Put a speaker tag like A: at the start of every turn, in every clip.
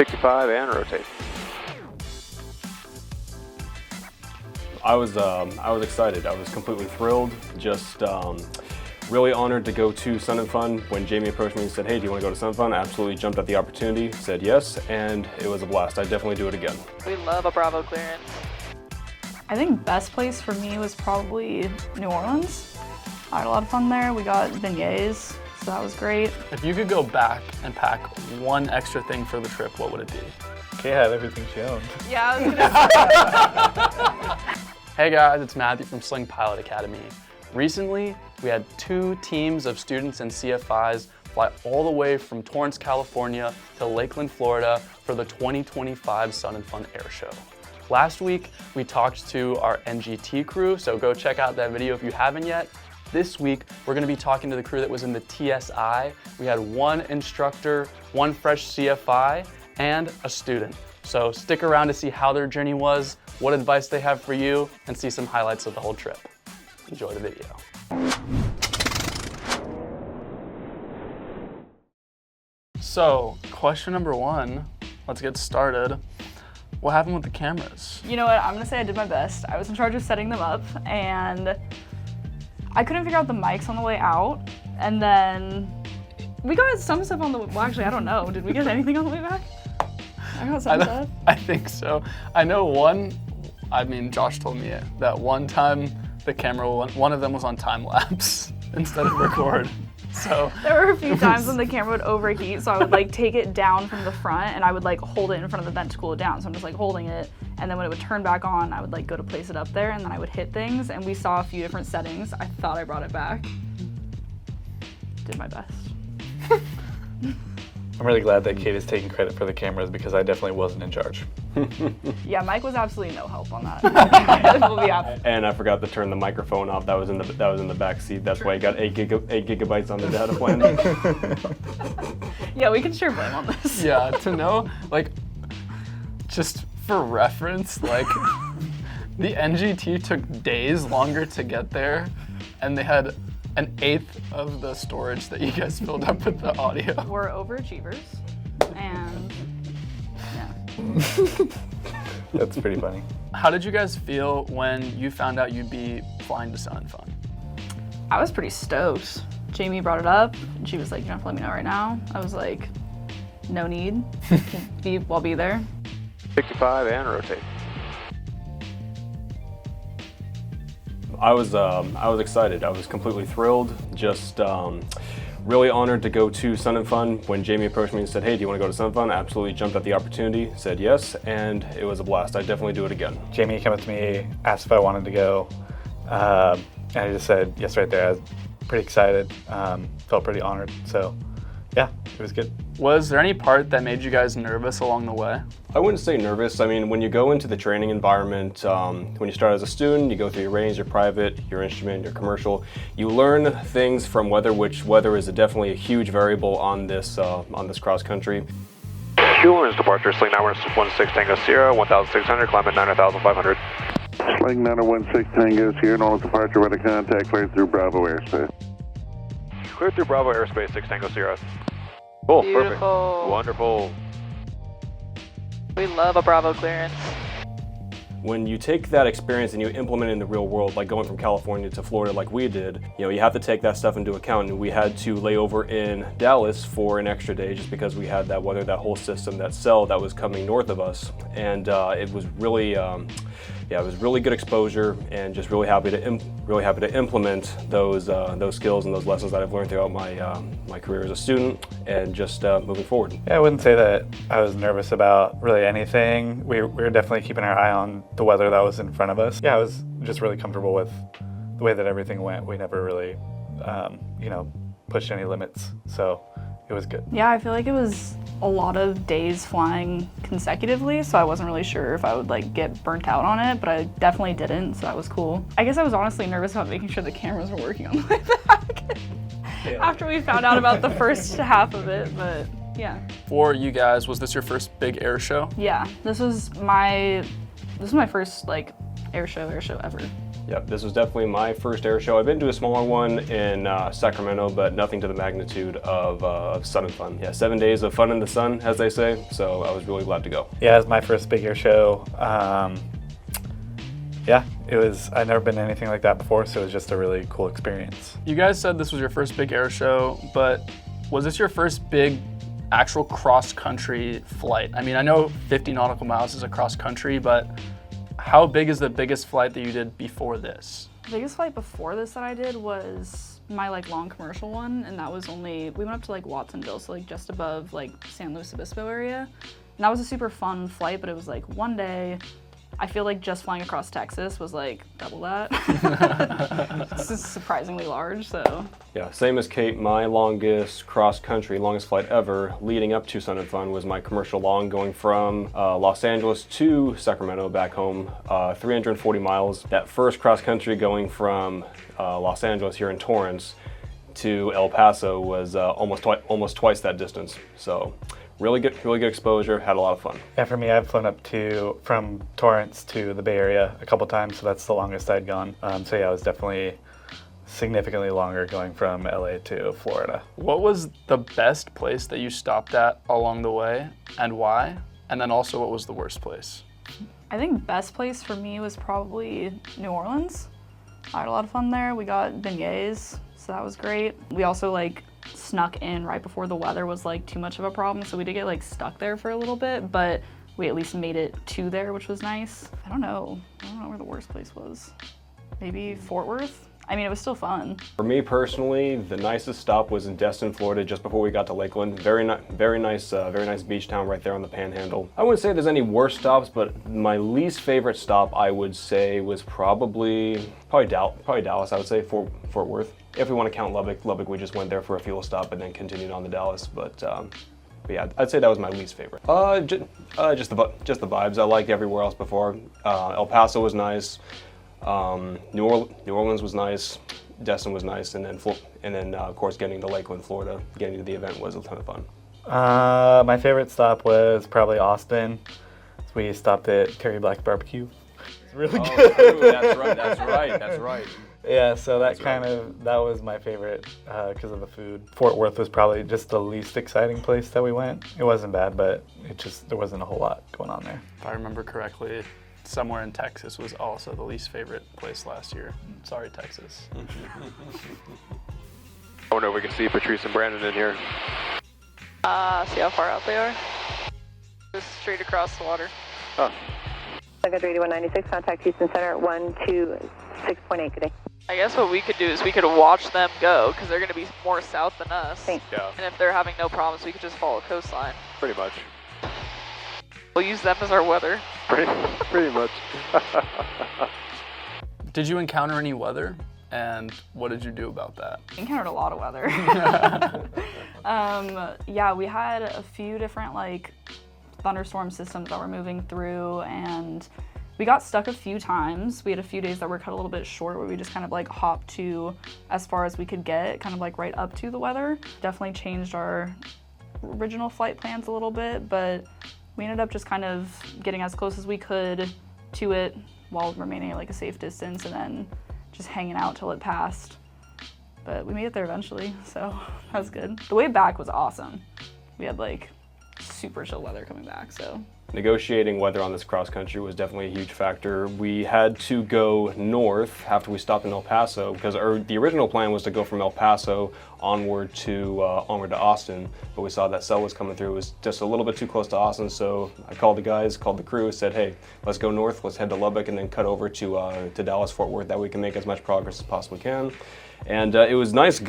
A: 65 and rotate.
B: I was excited. I was completely thrilled. Just really honored to go to Sun and Fun. When Jamie approached me and said, "Hey, do you want to go to Sun and Fun?" I absolutely jumped at the opportunity, said yes, and it was a blast. I'd definitely do it again.
C: We love a Bravo clearance.
D: I think best place for me was probably New Orleans. I had a lot of fun there. We got beignets, so that was great.
E: If you could go back and pack one extra thing for the trip, what would it be?
F: Kay had everything she owned.
D: Yeah, I was gonna say.
E: Hey guys, it's Matthew from Sling Pilot Academy. Recently, we had 2 teams of students and CFIs fly all the way from Torrance, California to Lakeland, Florida for the 2025 Sun and Fun Air Show. Last week, we talked to our NGT crew, so go check out that video if you haven't yet. This week, we're gonna be talking to the crew that was in the TSI. We had 1 instructor, 1 fresh CFI, and a student. So stick around to see how their journey was, what advice they have for you, and see some highlights of the whole trip. Enjoy the video. So, question number 1, let's get started. What happened with the cameras?
D: You know what, I'm gonna say I did my best. I was in charge of setting them up, and I couldn't figure out the mics on the way out, and then we got some stuff on the, well actually I don't know, did we get anything on the way back? I got some stuff.
E: I think so. I know Josh told me that one time the camera, one of them was on time lapse instead of record. So
D: there were a few times when the camera would overheat, so I would like take it down from the front and I would like hold it in front of the vent to cool it down. So I'm just like holding it, and then when it would turn back on, I would like go to place it up there, and then I would hit things, and we saw a few different settings. I thought I brought it back. Did my best.
F: I'm really glad that Kate is taking credit for the cameras because I definitely wasn't in charge.
D: Yeah, Mike was absolutely no help on that. We'll be happy.
B: And I forgot to turn the microphone off. That was in the back seat. That's why you got 8 gigabytes on the data plan.
D: Yeah, we can share blame on this.
E: yeah, to know, like, just for reference, like, the NGT took days longer to get there, and they had 1/8 of the storage that you guys filled up with the audio.
D: We're overachievers, and yeah.
F: That's pretty funny.
E: How did you guys feel when you found out you'd be flying to Sun and Fun?
D: I was pretty stoked. Jamie brought it up, and she was like, "You don't have to let me know right now." I was like, "No need. I'll be there."
A: 65 and rotate.
B: I was excited. I was completely thrilled. Just really honored to go to Sun and Fun. When Jamie approached me and said, "Hey, do you want to go to Sun and Fun?" I absolutely jumped at the opportunity, said yes, and it was a blast. I'd definitely do it again.
F: Jamie came up to me, asked if I wanted to go, and I just said yes right there. I was pretty excited, felt pretty honored, so yeah, it was good.
E: Was there any part that made you guys nervous along the way?
B: I wouldn't say nervous. I mean, when you go into the training environment, when you start as a student, you go through your range, your private, your instrument, your commercial. You learn things from weather, which weather is definitely a huge variable on this cross country.
A: Fuel is departure, Sling 916 Tango Sierra, 1,600, climb at 9,500.
G: Sling 916 Tango Sierra, normal departure, weather contact, cleared through Bravo airspace.
A: Clear through Bravo airspace, 6 Tango Sierra. Cool,
C: Beautiful.
A: Perfect. Wonderful.
C: We love a Bravo clearance.
B: When you take that experience and you implement it in the real world, like going from California to Florida like we did, you have to take that stuff into account. And we had to lay over in Dallas for an extra day just because we had that weather, that whole system, that cell that was coming north of us. And it was really, it was really good exposure, and just really happy to implement those skills and those lessons that I've learned throughout my career as a student, and just moving forward.
F: Yeah, I wouldn't say that I was nervous about really anything. We were definitely keeping our eye on the weather that was in front of us. Yeah, I was just really comfortable with the way that everything went. We never really, pushed any limits, so it was good.
D: Yeah, I feel like it was a lot of days flying consecutively, so I wasn't really sure if I would like get burnt out on it, but I definitely didn't, so that was cool. I guess I was honestly nervous about making sure the cameras were working on the way back after we found out about the first half of it, but yeah.
E: For you guys, was this your first big air show?
D: Yeah, this was my first like air show ever.
B: Yep, this was definitely my first air show. I've been to a smaller one in Sacramento, but nothing to the magnitude of Sun and Fun. Yeah, 7 days of fun in the sun, as they say, so I was really glad to go.
F: Yeah, it was my first big air show. Yeah, it was, I'd never been to anything like that before, so it was just a really cool experience.
E: You guys said this was your first big air show, but was this your first big actual cross-country flight? I mean, I know 50 nautical miles is a cross-country, but how big is the biggest flight that you did before this?
D: The biggest flight before this that I did was my like long commercial one, and that was we went up to like Watsonville, so like just above like San Luis Obispo area. And that was a super fun flight, but it was like one day. I feel like just flying across Texas was like double that. It's just surprisingly large, so.
B: Yeah, same as Kate, my longest cross-country, longest flight ever leading up to Sun and Fun was my commercial long going from Los Angeles to Sacramento back home, 340 miles. That first cross-country going from Los Angeles here in Torrance to El Paso was almost twice that distance. So really good exposure, had a lot of fun.
F: Yeah, for me, I've flown up from Torrance to the Bay Area a couple times, so that's the longest I'd gone. So yeah, it was definitely significantly longer going from LA to Florida.
E: What was the best place that you stopped at along the way, and why? And then also, what was the worst place?
D: I think best place for me was probably New Orleans. I had a lot of fun there. We got beignets, so that was great. We also like snuck in right before the weather was like too much of a problem, so we did get like stuck there for a little bit, but we at least made it to there, which was nice. I don't know where the worst place was. Maybe Fort Worth? I mean, it was still fun.
B: For me personally, the nicest stop was in Destin, Florida, just before we got to Lakeland. Very nice beach town right there on the Panhandle. I wouldn't say there's any worse stops, but my least favorite stop I would say was probably Dallas. I would say Fort Worth. If we want to count Lubbock, we just went there for a fuel stop and then continued on to Dallas. But yeah, I'd say that was my least favorite. Just the vibes. I liked everywhere else before. El Paso was nice. New Orleans was nice, Destin was nice, and then of course getting to Lakeland, Florida, getting to the event was a ton of fun.
F: My favorite stop was probably Austin. We stopped at Terry Black's Barbecue. It's really good.
B: True. That's right.
F: Yeah, so that was my favorite because of the food. Fort Worth was probably just the least exciting place that we went. It wasn't bad, but there wasn't a whole lot going on there.
E: If I remember correctly, somewhere in Texas was also the least favorite place last year. Sorry, Texas.
A: I wonder if we can see Patrice and Brandon in here.
C: See how far out they are? Just straight across the water.
A: Oh.
H: Go 3196, contact Houston Center 126.8, good day.
C: I guess what we could do is we could watch them go, because they're going to be more south than us.
H: Thanks.
A: Yeah,
C: And if they're having no problems, we could just follow coastline.
A: pretty much.
C: We'll use them as our weather.
A: Pretty much.
E: Did you encounter any weather, and what did you do about that?
D: Encountered a lot of weather. Yeah, we had a few different like thunderstorm systems that were moving through, and we got stuck a few times. We had a few days that were cut a little bit short where we just kind of like hopped to as far as we could get, kind of like right up to the weather. Definitely changed our original flight plans a little bit, but we ended up just kind of getting as close as we could to it while remaining at like a safe distance, and then just hanging out till it passed. But we made it there eventually, so that was good. The way back was awesome. We had like super chill weather coming back, so.
B: Negotiating weather on this cross country was definitely a huge factor. We had to go north after we stopped in El Paso because the original plan was to go from El Paso onward to Austin, but we saw that cell was coming through. It was just a little bit too close to Austin, so I called the crew, said, hey, let's go north, let's head to Lubbock and then cut over to Dallas, Fort Worth, that we can make as much progress as possibly can. And it was nice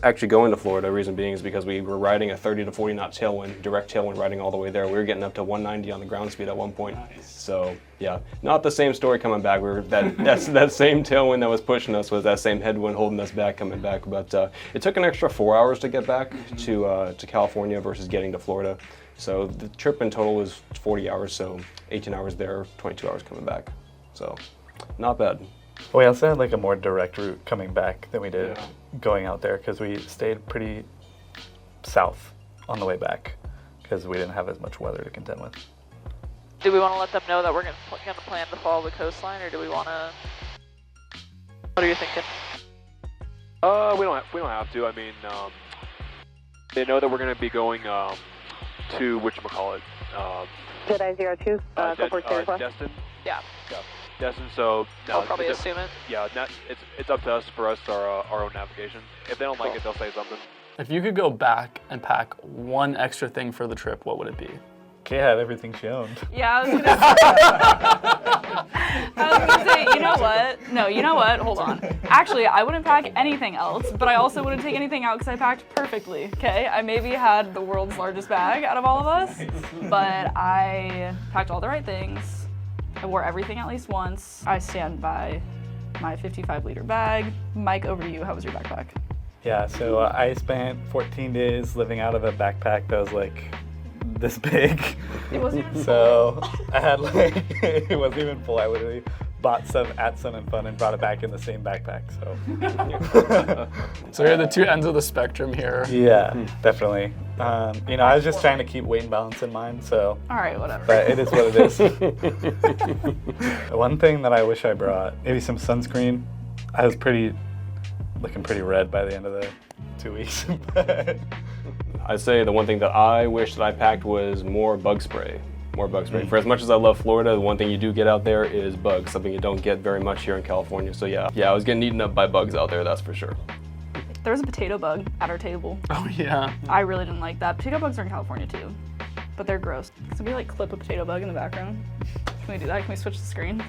B: actually going to Florida. Reason being is because we were riding a 30 to 40 knot tailwind, direct tailwind riding all the way there. We were getting up to 190 on the ground speed at one point. Nice. So yeah, not the same story coming back. We were that same tailwind that was pushing us was that same headwind holding us back coming back. But it took an extra 4 hours to get back to California versus getting to Florida. So the trip in total was 40 hours. So 18 hours there, 22 hours coming back. So not bad.
F: We also had like a more direct route coming back than we did going out there because we stayed pretty south on the way back because we didn't have as much weather to contend with.
C: Do we want to let them know that we're going to plan to follow the coastline, or do we want to What are you thinking?
A: We don't have to. I mean, they know that we're going to be going to whatchamacallit,
H: Jedi 02, go for request.
A: Destin.
C: Yeah.
A: Yeah, Destin. So
C: I'll probably assume it.
A: Yeah, it's up to us for us our own navigation. If they don't like it, they'll say something.
E: If you could go back and pack one extra thing for the trip, what would it be?
F: Kate had everything she owned.
D: Yeah, I was gonna say, you know what? No, you know what? Hold on. Actually, I wouldn't pack anything else, but I also wouldn't take anything out because I packed perfectly, okay? I maybe had the world's largest bag out of all of us, but I packed all the right things. I wore everything at least once. I stand by my 55-liter bag. Mike, over to you. How was your backpack?
F: Yeah, so I spent 14 days living out of a backpack that was like this big.
D: It wasn't even
F: So I had like, it wasn't even full. I literally bought some at Sun and Fun and brought it back in the same backpack, so.
E: So you're the two ends of the spectrum here.
F: Yeah, definitely. You know, I was just trying to keep weight and balance in mind, so.
D: All right, whatever.
F: But it is what it is. One thing that I wish I brought, maybe some sunscreen. I was looking pretty red by the end of the 2 weeks.
B: I'd say the one thing that I wish that I packed was more bug spray. For as much as I love Florida, the one thing you do get out there is bugs, something you don't get very much here in California. So yeah, I was getting eaten up by bugs out there, that's for sure.
D: There was a potato bug at our table.
E: Oh yeah.
D: I really didn't like that. Potato bugs are in California too, but they're gross. Can we like clip a potato bug in the background? Can we do that? Can we switch the screen?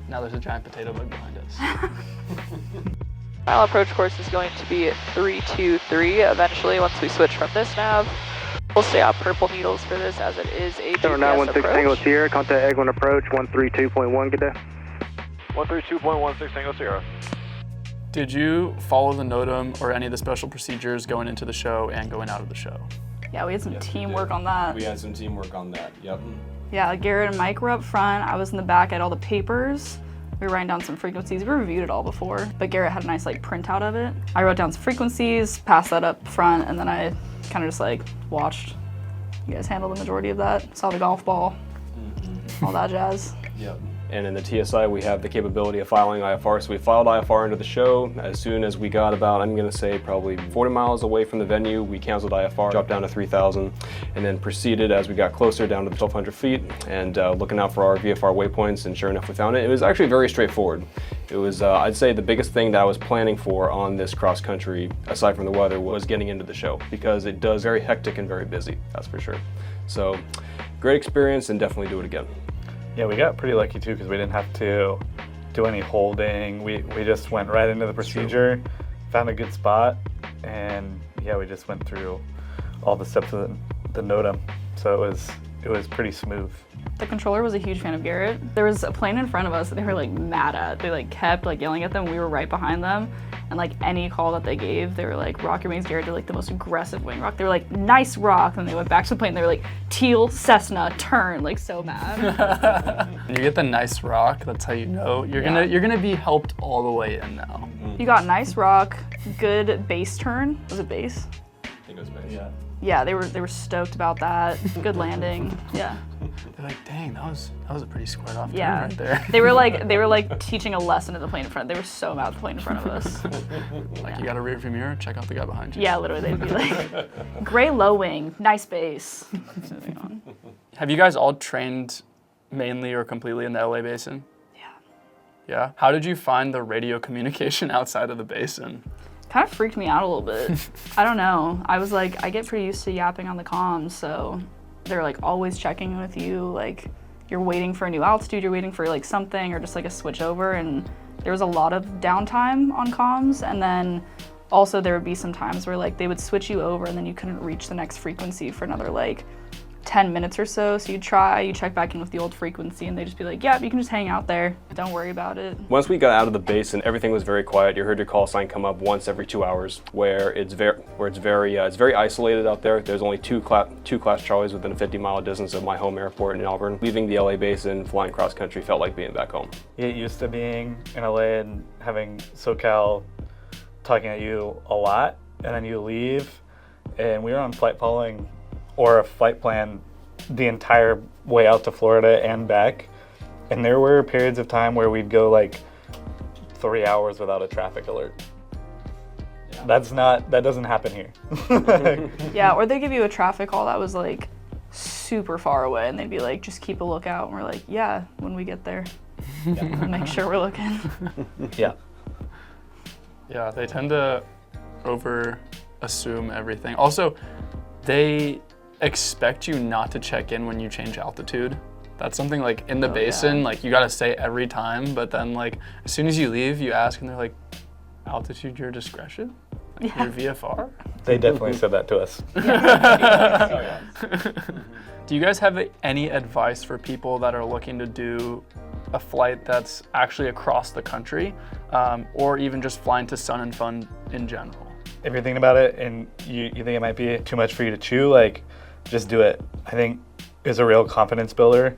E: Now there's a giant potato bug behind us.
C: Final approach course is going to be 323 eventually once we switch from this nav. We'll stay on purple needles for this as it is a GPS approach.
I: Tango Sierra, contact Egg1 approach 132.1, good day.
A: 132.16 Tango Sierra.
E: Did you follow the Notam or any of the special procedures going into the show and going out of the show?
D: Yeah, we had some teamwork on that.
B: We had some teamwork on that, yep.
D: Yeah, Garrett and Mike were up front. I was in the back. I had all the papers. We were writing down some frequencies. We reviewed it all before, but Garrett had a nice like printout of it. I wrote down some frequencies, passed that up front, and then I kind of just like watched you guys handle the majority of that. Saw the golf ball, all that jazz.
B: Yep. And in the TSI, we have the capability of filing IFR. So we filed IFR into the show. As soon as we got about, I'm gonna say probably 40 miles away from the venue, we canceled IFR, dropped down to 3,000, and then proceeded as we got closer down to the 1,200 feet and looking out for our VFR waypoints, and sure enough, we found it. It was actually very straightforward. It was, I'd say the biggest thing that I was planning for on this cross country, aside from the weather, was getting into the show, because it does very hectic and very busy, that's for sure. So great experience, and definitely do it again.
F: Yeah, we got pretty lucky too because we didn't have to do any holding. We just went right into the procedure, found a good spot, and yeah, we just went through all the steps of the Notam. So it was pretty smooth.
D: The controller was a huge fan of Garrett. There was a plane in front of us that they were like mad at. They like kept like yelling at them. We were right behind them. And like any call that they gave, they were like, rock your wings, Garrett did like the most aggressive wing rock. They were like, nice rock. And they went back to the plane. They were like, teal, Cessna, turn, like so mad.
E: You get the nice rock, that's how you know. You're gonna be helped all the way in now.
D: You got nice rock, good base turn. Was it base?
B: I think it was base. Yeah.
D: Yeah, they were stoked about that. Good landing. Yeah.
E: They're like, dang, that was a pretty squared off turn
D: Yeah.
E: right there.
D: They were like teaching a lesson to the plane in front. They were so mad at the plane in front of us.
E: Like, you got a rear view mirror, check out the guy behind you.
D: Yeah, literally, they'd be like, gray low wing, nice base. Moving on.
E: Have you guys all trained mainly or completely in the LA Basin?
D: Yeah.
E: Yeah? How did you find the radio communication outside of the basin?
D: Kind of freaked me out a little bit. I don't know. I was like, I get pretty used to yapping on the comms, so they're like always checking in with you. Like you're waiting for a new altitude, you're waiting for like something or just like a switch over, and there was a lot of downtime on comms, and then also there would be some times where like they would switch you over and then you couldn't reach the next frequency for another like 10 minutes or so. So you check back in with the old frequency, and they'd just be like, yeah, you can just hang out there. Don't worry about it.
B: Once we got out of the basin, everything was very quiet. You heard your call sign come up once every 2 hours, where it's very isolated out there. There's only two Class Charlies within a 50-mile distance of my home airport in Auburn. Leaving the LA Basin, flying cross country felt like being back home.
F: You get used to being in LA and having SoCal talking at you a lot, and then you leave, and we were on flight following or a flight plan the entire way out to Florida and back. And there were periods of time where we'd go like 3 hours without a traffic alert. That doesn't happen here.
D: Yeah, or they give you a traffic call that was like super far away and they'd be like, just keep a lookout. And we're like, yeah, when we get there, we'll make sure we're looking.
F: Yeah.
E: Yeah, they tend to assume everything. Also, they expect you not to check in when you change altitude. That's something like in the Basin, like you gotta say every time, but then like as soon as you leave, you ask and they're like, altitude your discretion? Like, your VFR?
F: They definitely said that to us.
E: Do you guys have any advice for people that are looking to do a flight that's actually across the country, or even just flying to Sun and Fun in general?
F: If you're thinking about it and you think it might be too much for you to chew, like, just do it. I think it's a real confidence builder,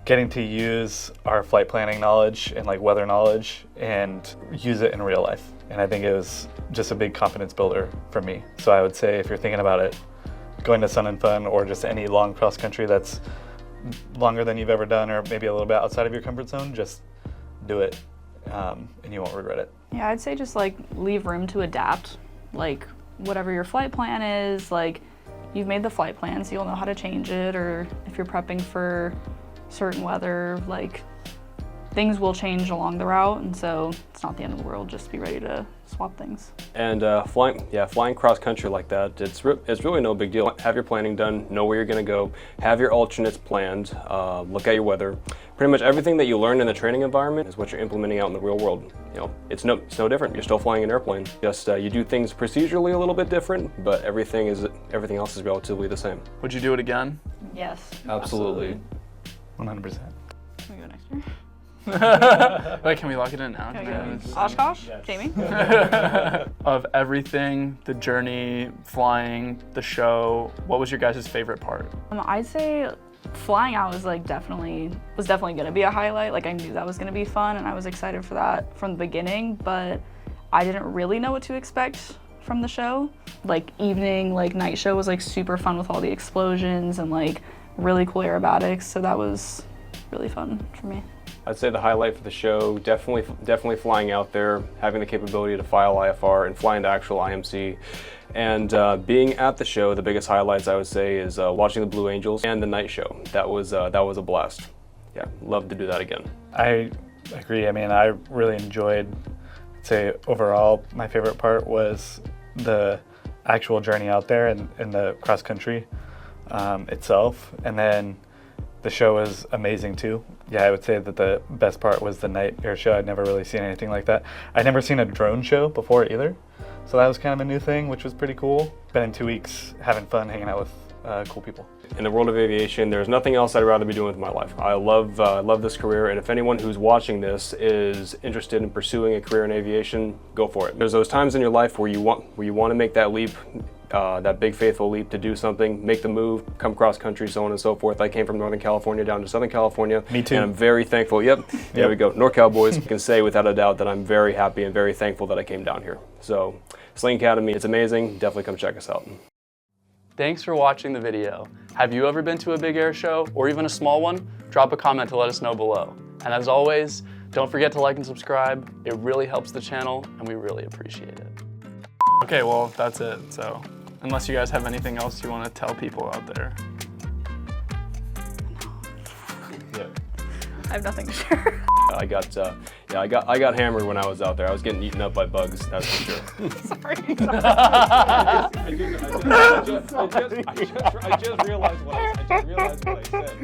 F: getting to use our flight planning knowledge and like weather knowledge and use it in real life. And I think it was just a big confidence builder for me. So I would say if you're thinking about it, going to Sun and Fun or just any long cross country that's longer than you've ever done or maybe a little bit outside of your comfort zone, just do it and you won't regret it.
D: Yeah, I'd say just like leave room to adapt. Like whatever your flight plan is, like you've made the flight plan so you'll know how to change it, or if you're prepping for certain weather, like things will change along the route, and so it's not the end of the world. Just be ready to swap things.
B: And flying cross country like that, it's really no big deal. Have your planning done, know where you're going to go, have your alternates planned, look at your weather. Pretty much everything that you learned in the training environment is what you're implementing out in the real world. You know, it's no different. You're still flying an airplane. Just you do things procedurally a little bit different, but everything else is relatively the same.
E: Would you do it again?
D: Yes.
B: Absolutely.
F: 100%.
D: Can we go next year?
E: Wait, can we lock it in now?
D: Oshkosh? Jamie?
E: Of everything, the journey, flying, the show, what was your guys' favorite part?
D: I'd say flying out was definitely gonna be a highlight. Like I knew that was gonna be fun and I was excited for that from the beginning, but I didn't really know what to expect from the show. Like evening, night show was super fun with all the explosions and really cool aerobatics, so that was really fun for me.
B: I'd say the highlight for the show, definitely flying out there, having the capability to file IFR and fly into actual IMC. And being at the show, the biggest highlights I would say is watching the Blue Angels and the night show. That was a blast. Yeah, love to do that again.
F: I agree. I mean, I really enjoyed, I'd say overall, my favorite part was the actual journey out there and the cross country itself. And then the show was amazing too. Yeah, I would say that the best part was the night air show. I'd never really seen anything like that. I'd never seen a drone show before either. So that was kind of a new thing, which was pretty cool. Spending 2 weeks having fun, hanging out with cool people.
B: In the world of aviation, there's nothing else I'd rather be doing with my life. I love this career, and if anyone who's watching this is interested in pursuing a career in aviation, go for it. There's those times in your life where you want to make that leap, that big faithful leap to do something, make the move, come cross country, so on and so forth. I came from Northern California down to Southern California.
F: Me too.
B: And I'm very thankful. There we go. NorCal boys can say without a doubt that I'm very happy and very thankful that I came down here. So Sling Academy, it's amazing. Definitely come check us out.
E: Thanks for watching the video. Have you ever been to a big air show or even a small one? Drop a comment to let us know below. And as always, don't forget to like and subscribe. It really helps the channel and we really appreciate it. Okay, well, that's it. So unless you guys have anything else you want to tell people out there.
D: I have nothing to share.
B: I got hammered when I was out there. I was getting eaten up by bugs, that's for sure.
D: Sorry.
B: I just realized what I said.